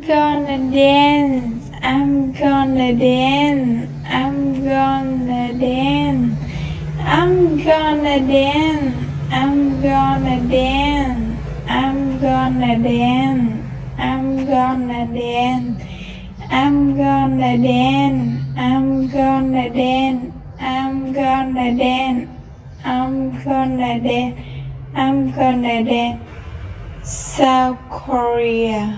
Gonna dance, I'm gonna dance, I'm gonna dance, I'm gonna dance, I'm gonna dance, I'm gonna dance, I'm gonna dance, I'm gonna dance, I'm gonna dance, I'm gonna dance, I'm gonna dance, I'm gonna dance. South Korea.